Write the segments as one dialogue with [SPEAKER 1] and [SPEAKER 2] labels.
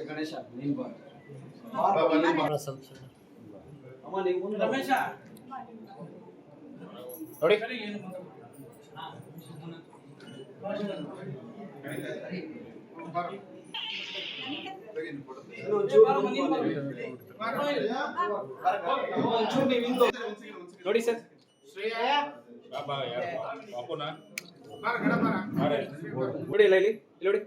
[SPEAKER 1] ಗಣೇಶ
[SPEAKER 2] ರಮೇಶ
[SPEAKER 1] ನೋಡಿ ನೋಡಿ ಸರ್ ನೋಡಿ ಇಲ್ಲ ಇಲ್ಲಿ ನೋಡಿ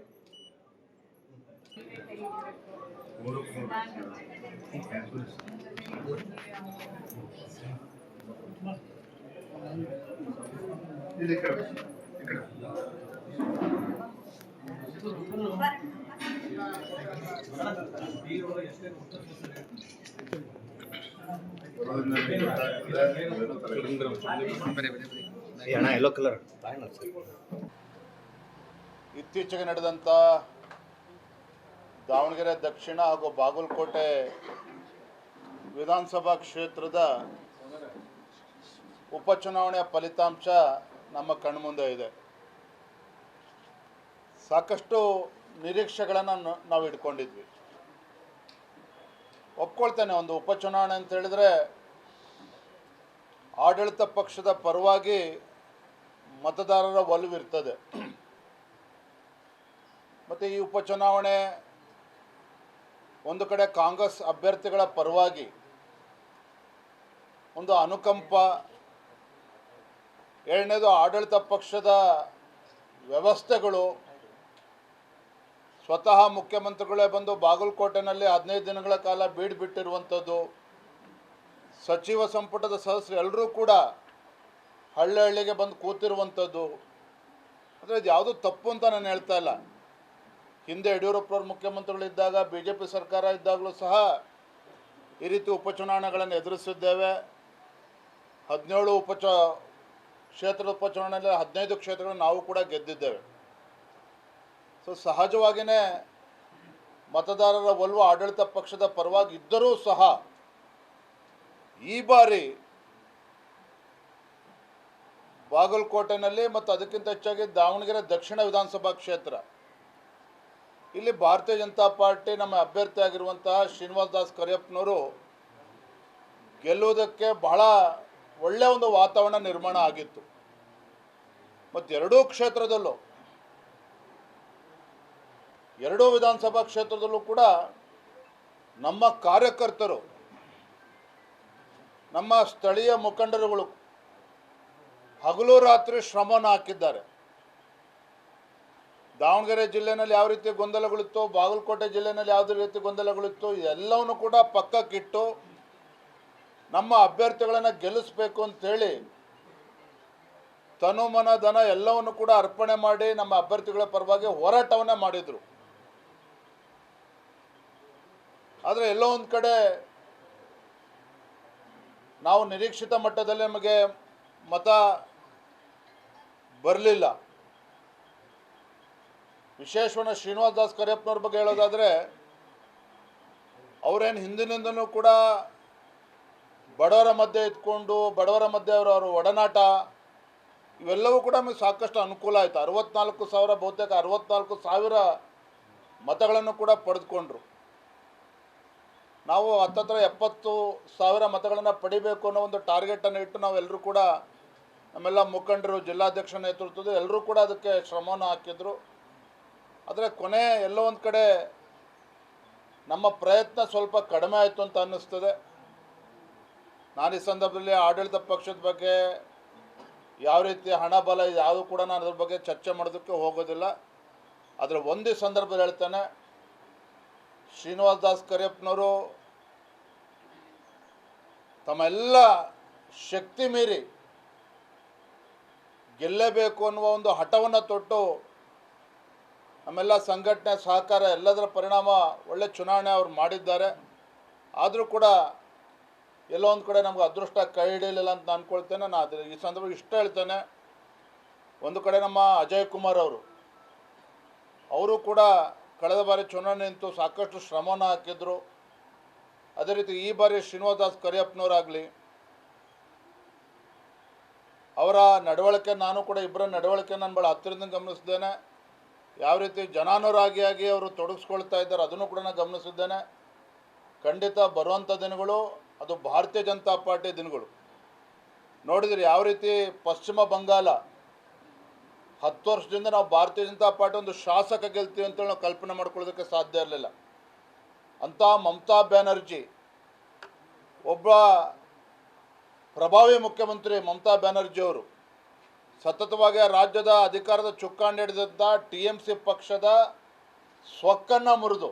[SPEAKER 1] ಯೆಲ್ಲೋ ಕಲರ್.
[SPEAKER 3] ಇತ್ತೀಚೆಗೆ ನಡೆದಂಥ ದಾವಣಗೆರೆ ದಕ್ಷಿಣ ಹಾಗೂ ಬಾಗಲಕೋಟೆ ವಿಧಾನಸಭಾ ಕ್ಷೇತ್ರದ ಉಪಚುನಾವಣೆಯ ಫಲಿತಾಂಶ ನಮ್ಮ ಕಣ್ಮುಂದೆ ಇದೆ. ಸಾಕಷ್ಟು ನಿರೀಕ್ಷೆಗಳನ್ನು ನಾವು ಇಟ್ಕೊಂಡಿದ್ವಿ. ಒಪ್ಕೊಳ್ತೇನೆ, ಒಂದು ಉಪಚುನಾವಣೆ ಅಂತ ಹೇಳಿದ್ರೆ ಆಡಳಿತ ಪಕ್ಷದ ಪರವಾಗಿ ಮತದಾರರ ಒಲವಿರ್ತದೆ. ಮತ್ತು ಈ ಉಪಚುನಾವಣೆ ಒಂದು ಕಡೆ ಕಾಂಗ್ರೆಸ್ ಅಭ್ಯರ್ಥಿಗಳ ಪರವಾಗಿ ಒಂದು ಅನುಕಂಪ, ಎರಡನೇದು ಆಡಳಿತ ಪಕ್ಷದ ವ್ಯವಸ್ಥೆಗಳು. ಸ್ವತಃ ಮುಖ್ಯಮಂತ್ರಿಗಳೇ ಬಂದು ಬಾಗಲಕೋಟೆನಲ್ಲಿ 15 ದಿನಗಳ ಕಾಲ ಬಿಟ್ಟಿರುವಂಥದ್ದು, ಸಚಿವ ಸಂಪುಟದ ಸದಸ್ಯರು ಎಲ್ಲರೂ ಕೂಡ ಹಳ್ಳಿಗೆ ಬಂದು ಕೂತಿರುವಂಥದ್ದು. ಅಂದರೆ ಇದು ಯಾವುದೂ ತಪ್ಪು ಅಂತ ನಾನು ಹೇಳ್ತಾ ಇಲ್ಲ. ಹಿಂದೆ ಯಡಿಯೂರಪ್ಪನವ್ರು ಮುಖ್ಯಮಂತ್ರಿಗಳಿದ್ದಾಗ BJP ಸರ್ಕಾರ ಇದ್ದಾಗಲೂ ಸಹ ಈ ರೀತಿ ಉಪಚುನಾವಣೆಗಳನ್ನು ಎದುರಿಸಿದ್ದೇವೆ. 17 ಕ್ಷೇತ್ರದ ಉಪಚುನಾವಣೆಯಲ್ಲಿ 15 ಕ್ಷೇತ್ರಗಳನ್ನು ನಾವು ಕೂಡ ಗೆದ್ದಿದ್ದೇವೆ. ಸೊ ಸಹಜವಾಗಿಯೇ ಮತದಾರರ ಒಲವು ಆಡಳಿತ ಪಕ್ಷದ ಪರವಾಗಿ ಇದ್ದರೂ ಸಹ ಈ ಬಾರಿ ಬಾಗಲಕೋಟೆನಲ್ಲಿ ಮತ್ತು ಅದಕ್ಕಿಂತ ಹೆಚ್ಚಾಗಿ ದಾವಣಗೆರೆ ದಕ್ಷಿಣ ವಿಧಾನಸಭಾ ಕ್ಷೇತ್ರ, ಇಲ್ಲಿ ಭಾರತೀಯ ಜನತಾ ಪಾರ್ಟಿ ನಮ್ಮ ಅಭ್ಯರ್ಥಿ ಆಗಿರುವಂತಹ ಶ್ರೀನಿವಾಸ್ ದಾಸ್ ಕರಿಯಪ್ಪನವರು ಗೆಲ್ಲುವುದಕ್ಕೆ ಬಹಳ ಒಳ್ಳೆಯ ಒಂದು ವಾತಾವರಣ ನಿರ್ಮಾಣ ಆಗಿತ್ತು. ಮತ್ತು ಎರಡೂ ವಿಧಾನಸಭಾ ಕ್ಷೇತ್ರದಲ್ಲೂ ಕೂಡ ನಮ್ಮ ಕಾರ್ಯಕರ್ತರು, ನಮ್ಮ ಸ್ಥಳೀಯ ಮುಖಂಡರುಗಳು ಹಗಲು ರಾತ್ರಿ ಶ್ರಮವನ್ನು ಹಾಕಿದ್ದಾರೆ. ದಾವಣಗೆರೆ ಜಿಲ್ಲೆಯಲ್ಲಿ ಯಾವ ರೀತಿ ಗೊಂದಲಗಳಿತ್ತು, ಬಾಗಲಕೋಟೆ ಜಿಲ್ಲೆಯಲ್ಲಿ ಯಾವುದೇ ರೀತಿ ಗೊಂದಲಗಳಿತ್ತು, ಎಲ್ಲವನ್ನು ಕೂಡ ಪಕ್ಕಕ್ಕಿಟ್ಟು ನಮ್ಮ ಅಭ್ಯರ್ಥಿಗಳನ್ನು ಗೆಲ್ಲಿಸಬೇಕು ಅಂತೇಳಿ ತನು ಮನ ಧನ ಎಲ್ಲವನ್ನು ಕೂಡ ಅರ್ಪಣೆ ಮಾಡಿ ನಮ್ಮ ಅಭ್ಯರ್ಥಿಗಳ ಪರವಾಗಿ ಹೋರಾಟವನ್ನೇ ಮಾಡಿದರು. ಆದರೆ ಎಲ್ಲೋ ಒಂದು ಕಡೆ ನಾವು ನಿರೀಕ್ಷಿತ ಮಟ್ಟದಲ್ಲಿ ನಮಗೆ ಮತ ಬರಲಿಲ್ಲ. ವಿಶೇಷವಾಗಿ ಶ್ರೀನಿವಾಸ್ ದಾಸ್ ಕರಿಯಪ್ಪನವ್ರ ಬಗ್ಗೆ ಹೇಳೋದಾದರೆ, ಅವರೇನು ಹಿಂದಿನಿಂದನೂ ಕೂಡ ಬಡವರ ಮಧ್ಯೆ ಇದ್ಕೊಂಡು ಬಡವರ ಮಧ್ಯೆ ಅವರ ಒಡನಾಟ ಇವೆಲ್ಲವೂ ಕೂಡ ನಮಗೆ ಸಾಕಷ್ಟು ಅನುಕೂಲ ಆಯಿತು. 64,000 ಬಹುತೇಕ 64,000 ಮತಗಳನ್ನು ಕೂಡ ಪಡೆದುಕೊಂಡ್ರು. ನಾವು ಹತ್ತತ್ರ 70,000 ಮತಗಳನ್ನು ಪಡಿಬೇಕು ಅನ್ನೋ ಒಂದು ಟಾರ್ಗೆಟನ್ನು ಇಟ್ಟು ನಾವೆಲ್ಲರೂ ಕೂಡ ನಮ್ಮೆಲ್ಲ ಮುಖಂಡರು, ಜಿಲ್ಲಾಧ್ಯಕ್ಷ ನೇತೃತ್ವದ ಎಲ್ಲರೂ ಕೂಡ ಅದಕ್ಕೆ ಶ್ರಮವನ್ನು ಹಾಕಿದ್ರು. ಆದರೆ ಕೊನೆ ಎಲ್ಲೋ ಒಂದು ಕಡೆ ನಮ್ಮ ಪ್ರಯತ್ನ ಸ್ವಲ್ಪ ಕಡಿಮೆ ಆಯಿತು ಅಂತ ಅನ್ನಿಸ್ತದೆ. ನಾನು ಈ ಸಂದರ್ಭದಲ್ಲಿ ಆಡಳಿತ ಪಕ್ಷದ ಬಗ್ಗೆ ಯಾವ ರೀತಿ ಹಣ ಬಲ ಯಾವುದು ಕೂಡ ನಾನು ಅದ್ರ ಬಗ್ಗೆ ಚರ್ಚೆ ಮಾಡೋದಕ್ಕೆ ಹೋಗೋದಿಲ್ಲ. ಆದರೆ ಒಂದೇ ಸಂದರ್ಭದಲ್ಲಿ ಹೇಳ್ತೇನೆ, ಶ್ರೀನಿವಾಸ್ ದಾಸ್ ಕರಿಯಪ್ಪನವರು ತಮ್ಮೆಲ್ಲ ಶಕ್ತಿ ಮೀರಿ ಗೆಲ್ಲಬೇಕು ಅನ್ನುವ ಒಂದು ಹಠವನ್ನು ತೊಟ್ಟು ನಮ್ಮೆಲ್ಲ ಸಂಘಟನೆ ಸಹಕಾರ ಎಲ್ಲದರ ಪರಿಣಾಮ ಒಳ್ಳೆ ಚುನಾವಣೆ ಅವರು ಮಾಡಿದ್ದಾರೆ. ಆದರೂ ಕೂಡ ಎಲ್ಲೋ ಒಂದು ಕಡೆ ನಮ್ಗೆ ಅದೃಷ್ಟ ಕೈ ಹಿಡಿಯಲಿಲ್ಲ ಅಂತ ಅಂದ್ಕೊಳ್ತೇನೆ. ನಾನು ಅದ್ರ ಈ ಸಂದರ್ಭ ಇಷ್ಟ ಹೇಳ್ತೇನೆ, ಒಂದು ಕಡೆ ನಮ್ಮ ಅಜಯ್ ಕುಮಾರ್ ಅವರು ಕೂಡ ಕಳೆದ ಬಾರಿ ಚುನಾವಣೆ ನಿಂತು ಸಾಕಷ್ಟು ಶ್ರಮವನ್ನು ಹಾಕಿದ್ರು. ಅದೇ ರೀತಿ ಈ ಬಾರಿ ಶ್ರೀನಿವಾಸ್ ದಾಸ್ ಕರಿಯಪ್ಪನವರಾಗಲಿ, ಅವರ ನಡವಳಿಕೆ, ನಾನು ಕೂಡ ಇಬ್ಬರ ನಡವಳಿಕೆ ನಾನು ಭಾಳ ಹತ್ತಿರದಿಂದ ಗಮನಿಸಿದ್ದೇನೆ. ಯಾವ ರೀತಿ ಜನಾನುರಾಗಿಯಾಗಿ ಅವರು ತೊಡಗಿಸ್ಕೊಳ್ತಾ ಇದ್ದಾರೆ ಅದನ್ನು ಕೂಡ ನಾನು ಗಮನಿಸಿದ್ದೇನೆ. ಖಂಡಿತ ಬರುವಂಥ ದಿನಗಳು ಅದು ಭಾರತೀಯ ಜನತಾ ಪಾರ್ಟಿ ದಿನಗಳು. ನೋಡಿದ್ರಿ ಯಾವ ರೀತಿ ಪಶ್ಚಿಮ ಬಂಗಾಳ 10 ವರ್ಷದಿಂದ ನಾವು ಭಾರತೀಯ ಜನತಾ ಪಾರ್ಟಿ ಒಂದು ಶಾಸಕ ಗೆಲ್ತೀವಿ ಅಂತೇಳಿ ನಾವು ಕಲ್ಪನೆ ಮಾಡ್ಕೊಳ್ಳೋದಕ್ಕೆ ಸಾಧ್ಯ ಇರಲಿಲ್ಲ. ಅಂಥ ಮಮತಾ ಬ್ಯಾನರ್ಜಿ, ಒಬ್ಬ ಪ್ರಭಾವಿ ಮುಖ್ಯಮಂತ್ರಿ ಮಮತಾ ಬ್ಯಾನರ್ಜಿಯವರು ಸತತವಾಗಿ ರಾಜ್ಯದ ಅಧಿಕಾರದ ಚುಕ್ಕಾಣಿ ಹಿಡಿದಂಥ TMC ಪಕ್ಷದ ಸ್ವಕ್ಕನ್ನು ಮುರಿದು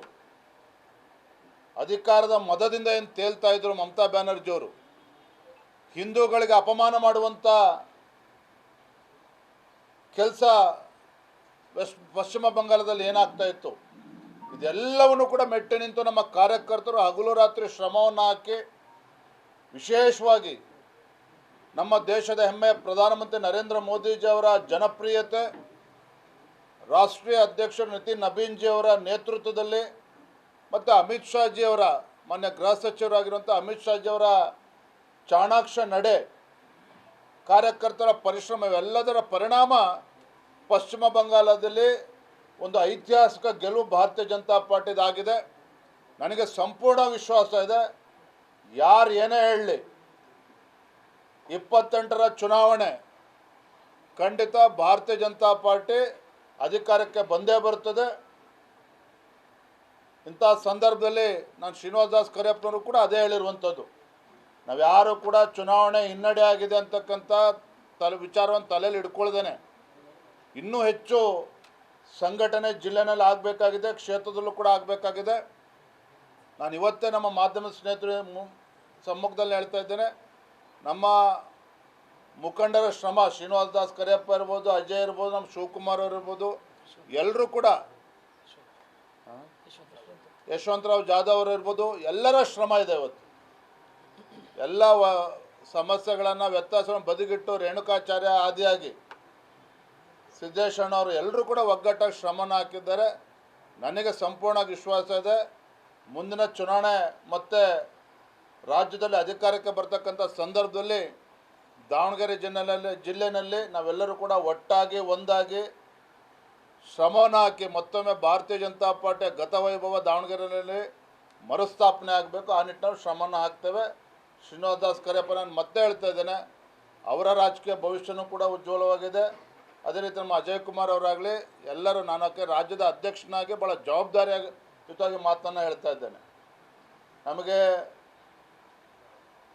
[SPEAKER 3] ಅಧಿಕಾರದ ಮದದಿಂದ ಏನು ತೇಲ್ತಾ ಇದ್ರು ಮಮತಾ ಬ್ಯಾನರ್ಜಿಯವರು, ಹಿಂದೂಗಳಿಗೆ ಅಪಮಾನ ಮಾಡುವಂಥ ಕೆಲಸ ಪಶ್ಚಿಮ ಬಂಗಾಳದಲ್ಲಿ ಏನಾಗ್ತಾ ಇತ್ತು, ಇದೆಲ್ಲವನ್ನು ಕೂಡ ಮೆಟ್ಟಿ ನಿಂತು ನಮ್ಮ ಕಾರ್ಯಕರ್ತರು ಹಗಲು ರಾತ್ರಿ ಶ್ರಮವನ್ನು ಹಾಕಿ, ವಿಶೇಷವಾಗಿ ನಮ್ಮ ದೇಶದ ಹೆಮ್ಮೆಯ ಪ್ರಧಾನಮಂತ್ರಿ ನರೇಂದ್ರ ಮೋದಿಜಿಯವರ ಜನಪ್ರಿಯತೆ, ರಾಷ್ಟ್ರೀಯ ಅಧ್ಯಕ್ಷರು ನಿತಿನ್ ನಬೀನ್ಜಿಯವರ ನೇತೃತ್ವದಲ್ಲಿ ಮತ್ತು ಅಮಿತ್ ಶಾಜಿಯವರ, ಮಾನ್ಯ ಗೃಹ ಸಚಿವರಾಗಿರುವಂಥ ಅಮಿತ್ ಶಾಜಿಯವರ ಚಾಣಾಕ್ಷ ನಡೆ, ಕಾರ್ಯಕರ್ತರ ಪರಿಶ್ರಮ ಇವೆಲ್ಲದರ ಪರಿಣಾಮ ಪಶ್ಚಿಮ ಬಂಗಾಳದಲ್ಲಿ ಒಂದು ಐತಿಹಾಸಿಕ ಗೆಲುವು ಭಾರತೀಯ ಜನತಾ ಪಾರ್ಟಿದಾಗಿದೆ. ನನಗೆ ಸಂಪೂರ್ಣ ವಿಶ್ವಾಸ ಇದೆ, ಯಾರು ಏನೇ ಹೇಳಲಿ 28ರ ಚುನಾವಣೆ ಖಂಡಿತ ಭಾರತೀಯ ಜನತಾ ಪಾರ್ಟಿ ಅಧಿಕಾರಕ್ಕೆ ಬಂದೇ ಬರ್ತದೆ. ಇಂಥ ಸಂದರ್ಭದಲ್ಲಿ ನಾನು ಶ್ರೀನಿವಾಸ್ ದಾಸ್ ಕರಿಯಪ್ಪನವರು ಕೂಡ ಅದೇ ಹೇಳಿರುವಂಥದ್ದು, ನಾವ್ಯಾರು ಕೂಡ ಚುನಾವಣೆ ಹಿನ್ನಡೆ ಆಗಿದೆ ಅಂತಕ್ಕಂಥ ವಿಚಾರವನ್ನು ತಲೆಯಲ್ಲಿ ಇಟ್ಕೊಳ್ದೇನೆ ಇನ್ನೂ ಹೆಚ್ಚು ಸಂಘಟನೆ ಜಿಲ್ಲೆನಲ್ಲಿ ಆಗಬೇಕಾಗಿದೆ, ಕ್ಷೇತ್ರದಲ್ಲೂ ಕೂಡ ಆಗಬೇಕಾಗಿದೆ. ನಾನು ಇವತ್ತೇ ನಮ್ಮ ಮಾಧ್ಯಮ ಸ್ನೇಹಿತರ ಸಮ್ಮುಖದಲ್ಲಿ ಹೇಳ್ತಾ ಇದ್ದೇನೆ, ನಮ್ಮ ಮುಖಂಡರ ಶ್ರಮ, ಶ್ರೀನಿವಾಸ್ ದಾಸ್ ಕರಿಯಪ್ಪ ಇರ್ಬೋದು, ಅಜಯ್ ಇರ್ಬೋದು, ನಮ್ಮ ಶಿವಕುಮಾರ್ ಅವರು ಇರ್ಬೋದು, ಎಲ್ಲರೂ ಕೂಡ, ಯಶವಂತರಾವ್ ಜಾಧವ್ ಅವರು ಇರ್ಬೋದು, ಎಲ್ಲರ ಶ್ರಮ ಇದೆ. ಇವತ್ತು ಎಲ್ಲ ಸಮಸ್ಯೆಗಳನ್ನು ವ್ಯತ್ಯಾಸವನ್ನು ಬದಿಗಿಟ್ಟು ರೇಣುಕಾಚಾರ್ಯ ಆದಿಯಾಗಿ ಸಿದ್ದೇಶಣ್ಣವರು ಎಲ್ಲರೂ ಕೂಡ ಒಗ್ಗಟ್ಟಾಗಿ ಶ್ರಮನ ಹಾಕಿದ್ದಾರೆ. ನನಗೆ ಸಂಪೂರ್ಣ ವಿಶ್ವಾಸ ಇದೆ, ಮುಂದಿನ ಚುನಾವಣೆ ಮತ್ತು ರಾಜ್ಯದಲ್ಲಿ ಅಧಿಕಾರಕ್ಕೆ ಬರ್ತಕ್ಕಂಥ ಸಂದರ್ಭದಲ್ಲಿ ದಾವಣಗೆರೆ ಜಿಲ್ಲೆಯಲ್ಲಿ ನಾವೆಲ್ಲರೂ ಕೂಡ ಒಟ್ಟಾಗಿ ಒಂದಾಗಿ ಶ್ರಮವನ್ನು ಹಾಕಿ ಮತ್ತೊಮ್ಮೆ ಭಾರತೀಯ ಜನತಾ ಪಾರ್ಟಿಯ ಗತವೈಭವ ದಾವಣಗೆರೆಯಲ್ಲಿ ಮರುಸ್ಥಾಪನೆ ಆಗಬೇಕು. ಆ ನಿಟ್ಟಿನಲ್ಲಿ ಶ್ರಮವನ್ನು ಹಾಕ್ತೇವೆ. ಶ್ರೀನಿವಾಸ್ ದಾಸ್ ಕರಿಯಪ್ಪ, ನಾನು ಮತ್ತೆ ಹೇಳ್ತಾ ಇದ್ದೇನೆ, ಅವರ ರಾಜಕೀಯ ಭವಿಷ್ಯನೂ ಕೂಡ ಉಜ್ವಲವಾಗಿದೆ. ಅದೇ ರೀತಿ ನಮ್ಮ ಅಜಯ್ ಕುಮಾರ್ ಅವರಾಗಲಿ ಎಲ್ಲರೂ, ನಾನು ರಾಜ್ಯದ ಅಧ್ಯಕ್ಷನಾಗಿ ಭಾಳ ಜವಾಬ್ದಾರಿಯುತವಾಗಿ ಮಾತನ್ನು ಹೇಳ್ತಾ ಇದ್ದೇನೆ. ನಮಗೆ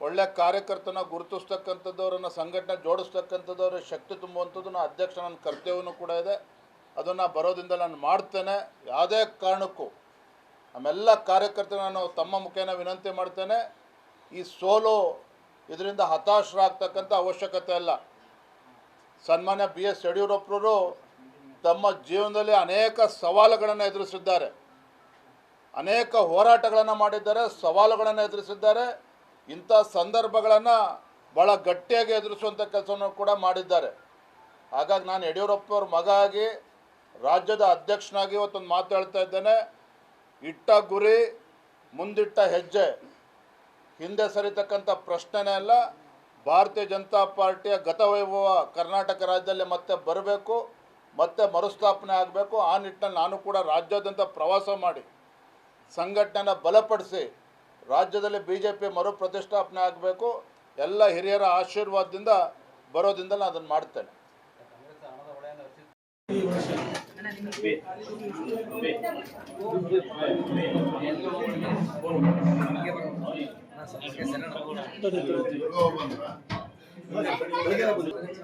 [SPEAKER 3] ಒಳ್ಳೆಯ ಕಾರ್ಯಕರ್ತನ ಗುರುತಿಸ್ತಕ್ಕಂಥದ್ದು, ಅವರನ್ನು ಸಂಘಟನೆ ಜೋಡಿಸ್ತಕ್ಕಂಥದ್ದು, ಅವರಿಗೆ ಶಕ್ತಿ ತುಂಬುವಂಥದ್ದು ನನ್ನ ಅಧ್ಯಕ್ಷ ನನ್ನ ಕರ್ತವ್ಯವೂ ಕೂಡ ಇದೆ. ಅದನ್ನು ಬರೋದಿಂದ ನಾನು ಮಾಡ್ತೇನೆ. ಯಾವುದೇ ಕಾರಣಕ್ಕೂ ನಮ್ಮೆಲ್ಲ ಕಾರ್ಯಕರ್ತರು ನಾನು ತಮ್ಮ ಮುಖೇನ ವಿನಂತಿ ಮಾಡ್ತೇನೆ, ಈ ಸೋಲು ಇದರಿಂದ ಹತಾಶರಾಗ್ತಕ್ಕಂಥ ಅವಶ್ಯಕತೆ ಇಲ್ಲ. ಸನ್ಮಾನ್ಯ BS ಯಡಿಯೂರಪ್ಪರು ತಮ್ಮ ಜೀವನದಲ್ಲಿ ಅನೇಕ ಸವಾಲುಗಳನ್ನು ಎದುರಿಸಿದ್ದಾರೆ, ಅನೇಕ ಹೋರಾಟಗಳನ್ನು ಮಾಡಿದ್ದಾರೆ, ಸವಾಲುಗಳನ್ನು ಎದುರಿಸಿದ್ದಾರೆ. ಇಂಥ ಸಂದರ್ಭಗಳನ್ನು ಭಾಳ ಗಟ್ಟಿಯಾಗಿ ಎದುರಿಸುವಂಥ ಕೆಲಸವನ್ನು ಕೂಡ ಮಾಡಿದ್ದಾರೆ. ಹಾಗಾಗಿ ನಾನು ಯಡಿಯೂರಪ್ಪವ್ರ ಮಗ ಆಗಿ ರಾಜ್ಯದ ಅಧ್ಯಕ್ಷನಾಗಿ ಇವತ್ತೊಂದು ಮಾತು ಹೇಳ್ತಾ ಇದ್ದೇನೆ, ಇಟ್ಟ ಗುರಿ ಮುಂದಿಟ್ಟ ಹೆಜ್ಜೆ ಹಿಂದೆ ಸರಿತಕ್ಕಂಥ ಪ್ರಶ್ನೆನೇ ಅಲ್ಲ. ಭಾರತೀಯ ಜನತಾ ಪಾರ್ಟಿಯ ಗತವೈಭವ ಕರ್ನಾಟಕ ರಾಜ್ಯದಲ್ಲಿ ಮತ್ತೆ ಬರಬೇಕು, ಮತ್ತೆ ಮರುಸ್ಥಾಪನೆ ಆಗಬೇಕು. ಆ ನಿಟ್ಟಿನಲ್ಲಿ ನಾನು ಕೂಡ ರಾಜ್ಯಾದ್ಯಂತ ಪ್ರವಾಸ ಮಾಡಿ ಸಂಘಟನೆಯನ್ನು ಬಲಪಡಿಸಿ ರಾಜ್ಯದಲ್ಲಿ BJP ಮರುಪ್ರತಿಷ್ಠಾಪನೆ ಆಗಬೇಕು. ಎಲ್ಲ ಹಿರಿಯರ ಆಶೀರ್ವಾದದಿಂದ ಬರೋದ್ರಿಂದ ನಾನು ಅದನ್ನು ಮಾಡ್ತೇನೆ.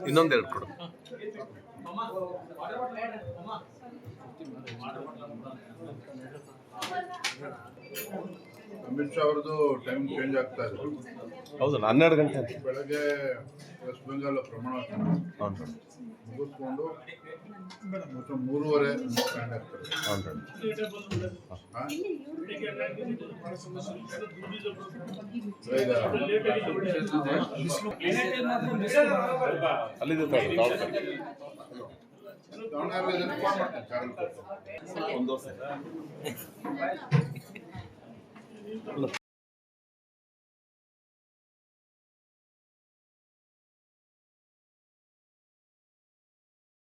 [SPEAKER 2] ಇನ್ನೊಂದೆರಡು ಕೊಡು.
[SPEAKER 4] ಅಮಿತ್ ಶಾ ಅವ್ರದ್ದು ಟೈಮ್ ಚೇಂಜ್ ಆಗ್ತಾ ಇದೆ.
[SPEAKER 2] ಹೌದು, 12 ಗಂಟೆ ಅಂತ.
[SPEAKER 4] ಬೆಳಗ್ಗೆ ವೆಸ್ಟ್ ಬೆಂಗಾಲ್ ಪ್ರಮಾಣ ಮುಗಿಸ್ಕೊಂಡು ಮತ್ತು 3:30 ಸ್ಟ್ಯಾಂಡ್ ಆಗ್ತದೆ. ಹಾ? ಈಗ
[SPEAKER 2] ಅಲ್ಲಿದೆ
[SPEAKER 4] ದಾವಣಗೆರೆ ಇದನ್ನು ಫೋನ್ ಮಾಡ್ತೇನೆ ಚಾನಲ್ ಕೊಟ್ಟು.